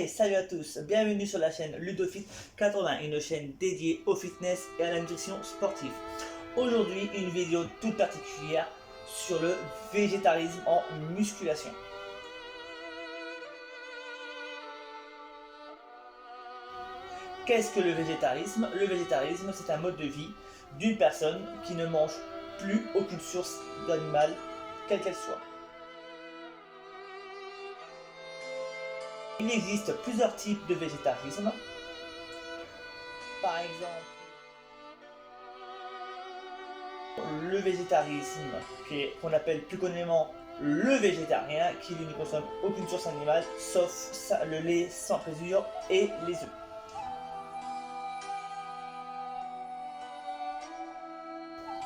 salut à tous, bienvenue sur la chaîne Ludofit 80, une chaîne dédiée au fitness et à la nutrition sportive. Aujourd'hui, une vidéo toute particulière sur le végétarisme en musculation. Qu'est-ce que le végétarisme? Le végétarisme, c'est un mode de vie d'une personne qui ne mange plus aucune source d'animal, quelle qu'elle soit. Il existe plusieurs types de végétarisme. Par exemple, le végétarisme, qu'on appelle plus communément le végétarien, qui lui ne consomme aucune source animale, sauf le lait sans présure et les œufs.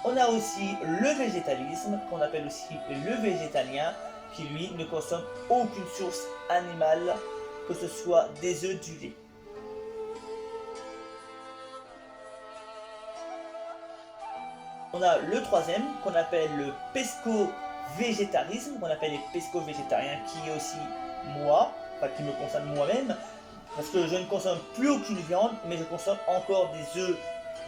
On a aussi le végétalisme, qu'on appelle aussi le végétalien, qui lui ne consomme aucune source animale, que ce soit des œufs, du lait. On a le troisième qu'on appelle le pesco-végétarisme, qu'on appelle les pesco-végétariens, qui est aussi moi, enfin qui me concerne moi-même, parce que je ne consomme plus aucune viande, mais je consomme encore des œufs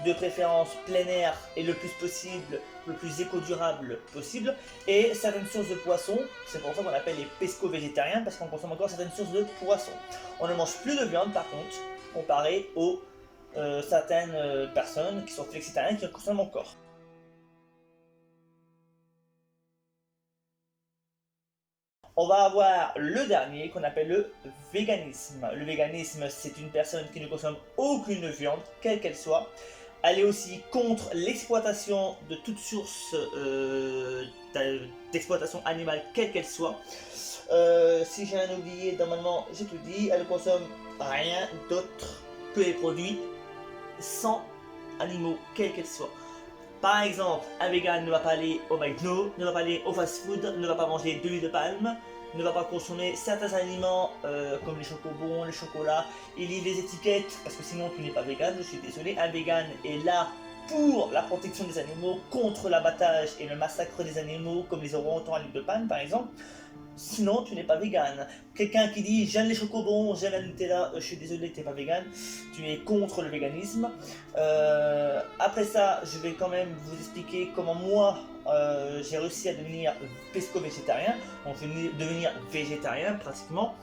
de préférence plein air et le plus possible, le plus éco-durable possible, et certaines sources de poissons. C'est pour ça qu'on appelle les pesco-végétariens, parce qu'on consomme encore certaines sources de poissons. On ne mange plus de viande par contre, comparé aux certaines personnes qui sont flexitariennes qui en consomment encore. On va avoir le dernier qu'on appelle le véganisme. Le véganisme, c'est une personne qui ne consomme aucune viande, quelle qu'elle soit. Elle est aussi contre l'exploitation de toute source d'exploitation animale, quelle qu'elle soit. Si j'ai un oublié, normalement, j'ai tout dit. Elle ne consomme rien d'autre que les produits sans animaux, quels qu'elles soient. Par exemple, un vegan ne va pas aller au McDo, ne va pas aller au fast-food, ne va pas manger de l'huile de palme, ne va pas consommer certains aliments comme les chocobons, les chocolats. Il lit les étiquettes parce que sinon tu n'es pas vegan, je suis désolé. Un vegan est là pour la protection des animaux, contre l'abattage et le massacre des animaux comme les orang-outans à l'huile de palme par exemple. Sinon, tu n'es pas vegan. Quelqu'un qui dit j'aime les chocobons, j'aime la Nutella, je suis désolé, tu n'es pas vegan. Tu es contre le véganisme. Après ça, je vais quand même vous expliquer comment moi j'ai réussi à devenir pesco-végétarien, donc devenir végétarien pratiquement.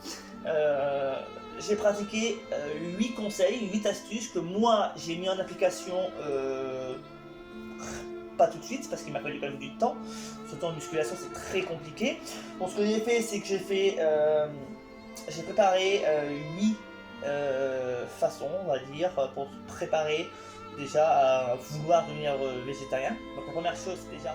J'ai pratiqué 8 conseils, 8 astuces que moi j'ai mis en application. Pas tout de suite parce qu'il m'a fallu quand même du temps, surtout en musculation c'est très compliqué. Donc ce que j'ai fait, c'est que j'ai préparé 8 façons, on va dire, pour préparer déjà à vouloir devenir végétarien. Donc la première chose déjà,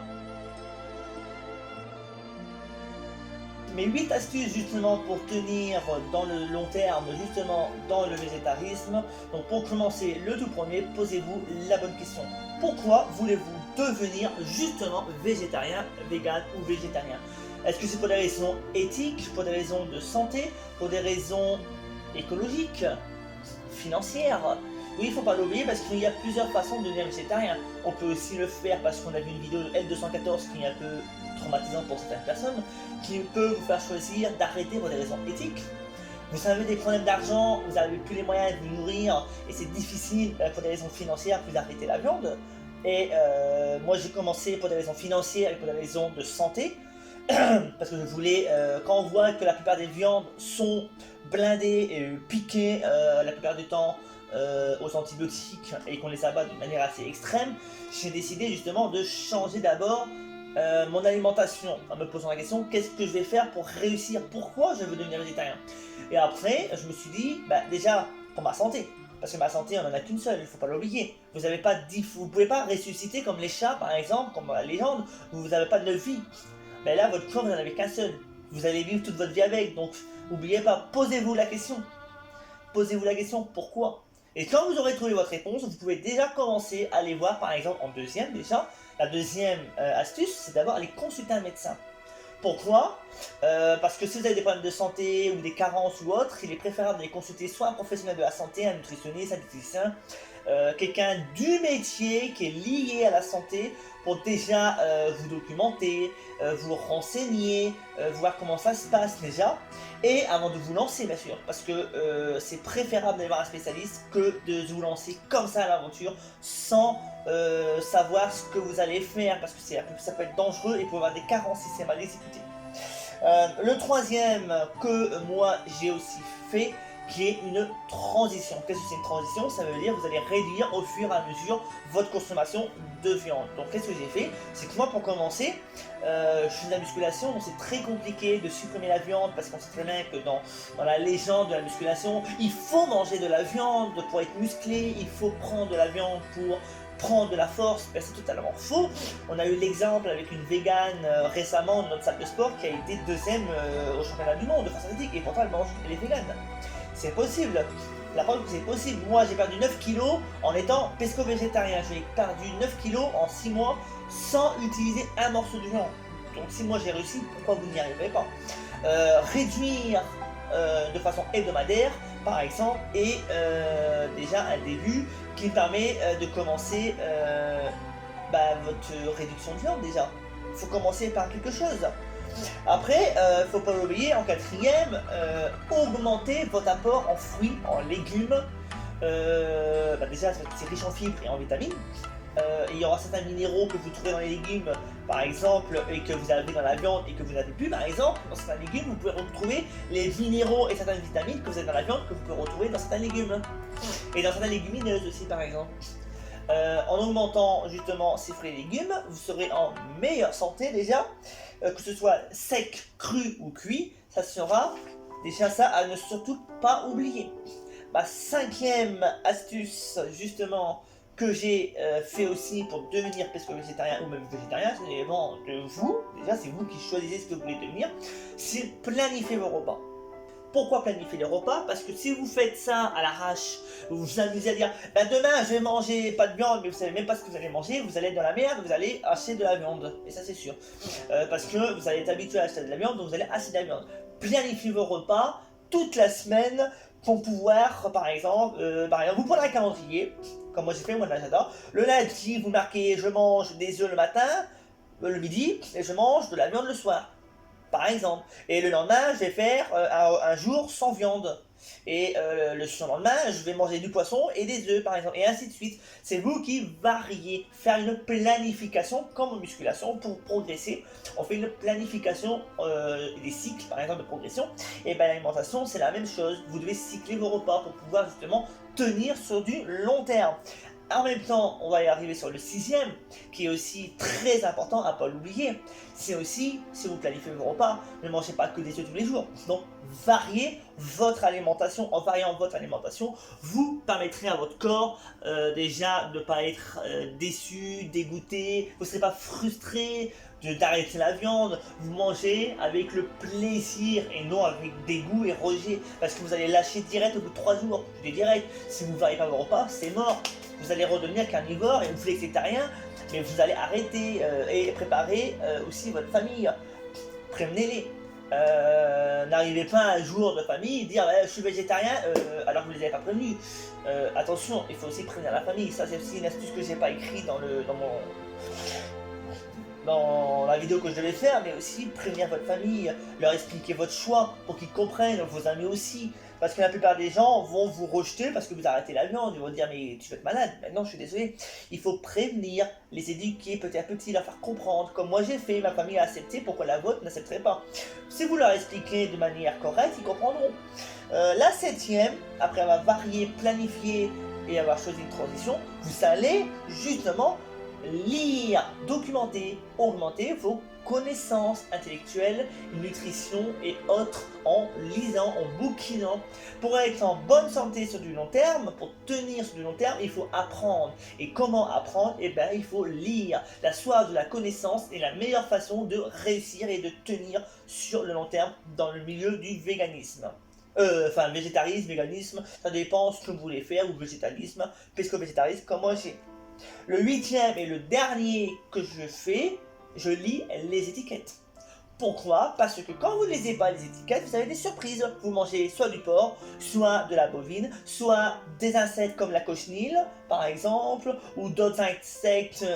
mes 8 astuces justement pour tenir dans le long terme, justement dans le végétarisme. Donc pour commencer, le tout premier, posez-vous la bonne question. Pourquoi voulez-vous devenir justement végétarien, vegan ou végétarien? Est-ce que c'est pour des raisons éthiques, pour des raisons de santé, pour des raisons écologiques, financières? Oui, il ne faut pas l'oublier parce qu'il y a plusieurs façons de devenir végétarien. On peut aussi le faire parce qu'on a vu une vidéo de L214 qui est un peu traumatisante pour certaines personnes, qui peut vous faire choisir d'arrêter pour des raisons éthiques. Vous avez des problèmes d'argent, vous n'avez plus les moyens de vous nourrir et c'est difficile pour des raisons financières de vous arrêter la viande. Et moi j'ai commencé pour des raisons financières et pour des raisons de santé. Parce que je voulais, quand on voit que la plupart des viandes sont blindées et piquées la plupart du temps aux antibiotiques et qu'on les abat d'une manière assez extrême, j'ai décidé justement de changer d'abord mon alimentation en me posant la question qu'est-ce que je vais faire pour réussir, pourquoi je veux devenir végétarien. Et après je me suis dit déjà pour ma santé, parce que ma santé on en a qu'une seule, il ne faut pas l'oublier. Vous ne pouvez pas ressusciter comme les chats par exemple, comme dans la légende, vous n'avez pas de vie. Mais là votre corps vous n'en avez qu'un seul, vous allez vivre toute votre vie avec, donc n'oubliez pas, posez-vous la question pourquoi. Et quand vous aurez trouvé votre réponse, vous pouvez déjà commencer à aller voir par exemple en deuxième déjà. La deuxième astuce, c'est d'avoir aller consulter un médecin. Pourquoi? Parce que si vous avez des problèmes de santé ou des carences ou autres, il est préférable d'aller consulter soit un professionnel de la santé, un nutritionniste, un diététicien, quelqu'un du métier qui est lié à la santé pour déjà vous documenter, vous renseigner, voir comment ça se passe déjà, et avant de vous lancer bien sûr, parce que c'est préférable d'aller voir un spécialiste que de vous lancer comme ça à l'aventure sans savoir ce que vous allez faire, parce que ça peut être dangereux et il peut y avoir des carences si c'est mal exécuté. Le troisième que moi j'ai aussi fait, qui est une transition. Qu'est-ce que c'est une transition? Ça veut dire que vous allez réduire au fur et à mesure votre consommation de viande. Donc qu'est-ce que j'ai fait? C'est que moi pour commencer, je fais de la musculation, donc c'est très compliqué de supprimer la viande parce qu'on sait très bien que dans la légende de la musculation, il faut manger de la viande pour être musclé, il faut prendre de la viande pour prendre de la force, ben, c'est totalement faux. On a eu l'exemple avec une végane récemment dans notre salle de sport qui a été deuxième au championnat du monde de force athlétique et pourtant elle est végane. C'est possible. La preuve que c'est possible. Moi j'ai perdu 9 kilos en étant pesco-végétarien. J'ai perdu 9 kilos en 6 mois sans utiliser un morceau de viande. Donc si moi j'ai réussi, pourquoi vous n'y arriverez pas? Réduire de façon hebdomadaire par exemple est déjà un début qui permet de commencer votre réduction de viande déjà. Il faut commencer par quelque chose. Après, faut pas l'oublier, en quatrième, augmenter votre apport en fruits, en légumes. Déjà, c'est riche en fibres et en vitamines. Il y aura certains minéraux que vous trouvez dans les légumes, par exemple, et que vous avez dans la viande et que vous n'avez plus, par exemple. Dans certains légumes, vous pouvez retrouver les minéraux et certaines vitamines que vous avez dans la viande que vous pouvez retrouver dans certains légumes. Et dans certaines légumineuses aussi, par exemple. En augmentant justement ces fruits et légumes, vous serez en meilleure santé déjà, que ce soit sec, cru ou cuit, ça sera déjà ça à ne surtout pas oublier. Ma cinquième astuce justement que j'ai fait aussi pour devenir pesco-végétarien ou même végétarien, c'est l'élément de vous, déjà c'est vous qui choisissez ce que vous voulez devenir, c'est planifier vos repas. Pourquoi planifier les repas? Parce que si vous faites ça à l'arrache, vous vous amusez à dire demain je vais manger pas de viande, mais vous savez même pas ce que vous allez manger, vous allez être dans la merde, vous allez acheter de la viande. Et ça c'est sûr. Parce que vous allez être habitué à acheter de la viande, donc vous allez acheter de la viande. Planifiez vos repas toute la semaine pour pouvoir, par exemple, vous prenez un calendrier, comme moi j'ai fait moi de l'agenda. Le lundi, vous marquez je mange des œufs le matin, le midi, et je mange de la viande le soir. Par exemple. Et le lendemain, je vais faire un jour sans viande. Et le surlendemain, je vais manger du poisson et des œufs, par exemple. Et ainsi de suite. C'est vous qui variez. Faire une planification, comme en musculation, pour progresser. On fait une planification des cycles, par exemple, de progression. Et bien l'alimentation, c'est la même chose. Vous devez cycler vos repas pour pouvoir justement tenir sur du long terme. En même temps, on va y arriver sur le sixième, qui est aussi très important à ne pas l'oublier. C'est aussi, si vous planifiez vos repas, ne mangez pas que des œufs tous les jours. Donc, variez votre alimentation. En variant votre alimentation, vous permettrez à votre corps déjà de ne pas être déçu, dégoûté. Vous ne serez pas frustré d'arrêter la viande. Vous mangez avec le plaisir et non avec dégoût et rejet. Parce que vous allez lâcher direct au bout de 3 jours. Je dis direct, si vous ne variez pas vos repas, c'est mort. Vous allez redevenir carnivore et vous végétarien, mais vous allez arrêter et préparer aussi votre famille. Prévenez-les. N'arrivez pas un jour de famille et dire je suis végétarien alors que vous ne les avez pas prévenus. Attention, il faut aussi prévenir la famille. Ça, c'est aussi une astuce que j'ai pas écrit dans la vidéo que je devais faire, mais aussi prévenir votre famille, leur expliquer votre choix pour qu'ils comprennent, vos amis aussi. Parce que la plupart des gens vont vous rejeter parce que vous arrêtez la viande, ils vont dire mais tu vas être malade. Maintenant je suis désolé, il faut prévenir, les éduquer petit à petit, leur faire comprendre. Comme moi j'ai fait, ma famille a accepté, pourquoi la vôtre n'accepterait pas? Si vous leur expliquez de manière correcte, ils comprendront. La septième, après avoir varié, planifié et avoir choisi une transition, vous allez justement lire, documenter, augmenter vos connaissances intellectuelles, nutrition et autres en lisant, en bouquinant. Pour être en bonne santé sur du long terme, pour tenir sur du long terme, il faut apprendre. Et comment apprendre? Eh bien, il faut lire. La soif de la connaissance est la meilleure façon de réussir et de tenir sur le long terme dans le milieu du véganisme. Végétarisme, véganisme, ça dépend ce que vous voulez faire, ou végétalisme, pesco-végétarisme, comme moi j'ai. Le huitième et le dernier que je fais, je lis les étiquettes. Pourquoi? Parce que quand vous ne lisez pas les étiquettes, vous avez des surprises. Vous mangez soit du porc, soit de la bovine, soit des insectes comme la cochenille, par exemple, ou d'autres insectes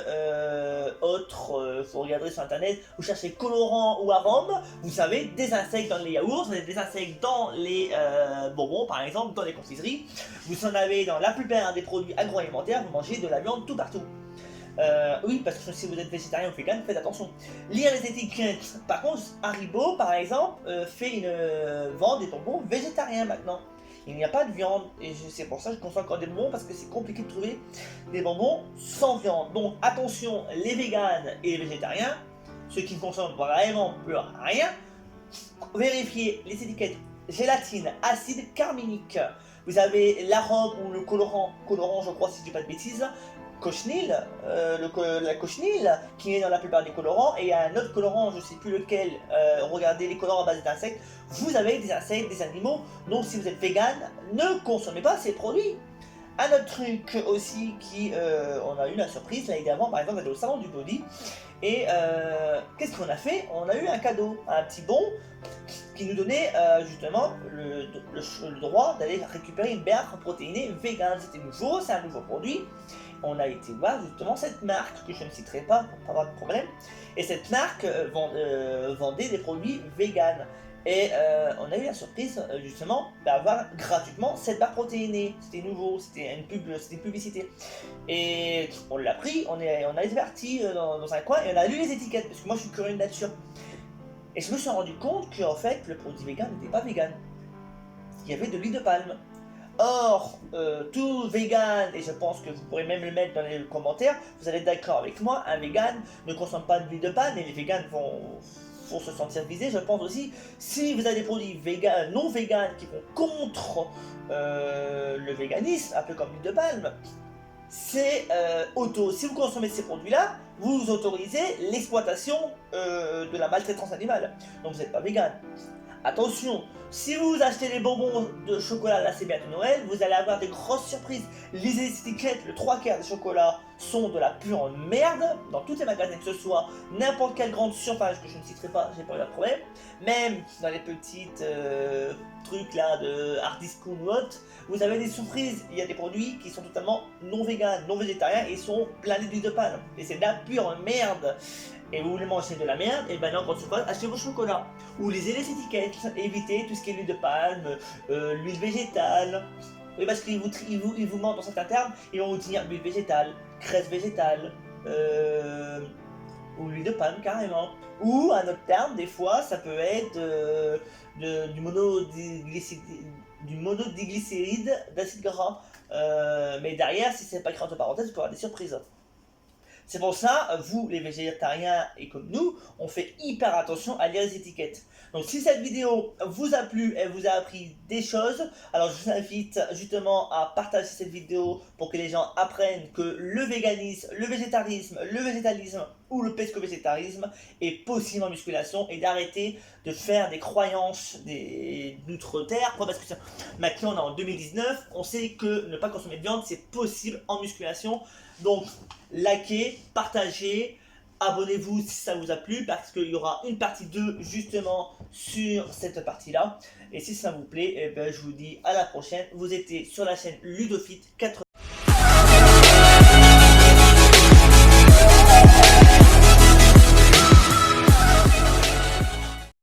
autres. Vous regarderez sur internet, vous cherchez colorant ou arôme, vous avez des insectes dans les yaourts, vous avez des insectes dans les bonbons, par exemple, dans les confiseries. Vous en avez dans la plupart des produits agroalimentaires, vous mangez de la viande tout partout. Oui, parce que si vous êtes végétarien ou vegan, faites attention. Lire les étiquettes. Par contre, Haribo, par exemple, vend des bonbons végétariens maintenant. Il n'y a pas de viande, et c'est pour ça que je consomme encore des bonbons, parce que c'est compliqué de trouver des bonbons sans viande. Donc attention, les véganes et les végétariens, ceux qui ne consomment vraiment plus rien, vérifiez les étiquettes gélatine, acide carminique. Vous avez l'arôme ou le colorant je crois si je dis pas de bêtises, cochenille, la cochenille qui est dans la plupart des colorants, et il y a un autre colorant, je ne sais plus lequel, regardez les colorants à base d'insectes, vous avez des insectes, des animaux, donc si vous êtes vegan, ne consommez pas ces produits. Un autre truc aussi qui, on a eu la surprise l'année d'avant, par exemple, on était au salon du body, et qu'est-ce qu'on a fait? On a eu un cadeau, un petit bon, qui nous donnait justement le droit d'aller récupérer une barre protéinée vegan. C'était nouveau, c'est un nouveau produit. On a été voir justement cette marque, que je ne citerai pas pour pas avoir de problème, et cette marque vendait des produits vegan. Et on a eu la surprise justement d'avoir gratuitement cette barre protéinée. C'était nouveau, c'était une publicité. Et on l'a pris, on a été parti dans un coin et on a lu les étiquettes, parce que moi je suis curieux de nature. Et je me suis rendu compte qu'en fait le produit vegan n'était pas vegan. Il y avait de l'huile de palme. Or, tout vegan, et je pense que vous pourrez même le mettre dans les commentaires, vous allez être d'accord avec moi, un vegan ne consomme pas d'huile de palme et les vegans vont se sentir visés, je pense aussi. Si vous avez des produits vegan, non vegan qui vont contre le véganisme, un peu comme l'huile de palme, c'est si vous consommez ces produits-là, vous autorisez l'exploitation de la maltraitance animale. Donc vous n'êtes pas vegan. Attention, si vous achetez des bonbons de chocolat, là c'est bientôt Noël, vous allez avoir des grosses surprises. Lisez les étiquettes, le 3/4 des chocolats sont de la pure merde, dans tous les magasins, que ce soit n'importe quelle grande surface, que je ne citerai pas, j'ai pas eu de problème, même dans les petites trucs là de Hardiscount ou autre, vous avez des surprises. Il y a des produits qui sont totalement non véganes, non végétariens et sont blindés d'huile de palme. Et c'est de la pure merde. Et vous voulez manger de la merde, et ben non, quand tu vas achetez vos chocolats. Ou lisez les étiquettes, évitez tout ce qui est l'huile de palme, l'huile végétale. Oui, parce qu'ils vous mentent dans certains termes, ils vont vous dire l'huile végétale, graisse végétale, ou l'huile de palme carrément. Ou un autre terme, des fois, ça peut être du monodiglycéride d'acide gras. Mais derrière, si c'est pas écrit entre parenthèses, vous pouvez avoir des surprises. C'est pour ça, vous les végétariens et comme nous, on fait hyper attention à lire les étiquettes. Donc si cette vidéo vous a plu, elle vous a appris des choses, alors je vous invite justement à partager cette vidéo pour que les gens apprennent que le véganisme, le végétalisme ou le pesco-végétarisme est possible en musculation, et d'arrêter de faire des croyances d'outre-terre. Parce que maintenant on est en 2019, on sait que ne pas consommer de viande c'est possible en musculation. Donc likez, partagez, abonnez-vous si ça vous a plu, parce qu'il y aura une partie 2 justement sur cette partie là. Et si ça vous plaît, eh ben, je vous dis à la prochaine. Vous étiez sur la chaîne Ludofit 80.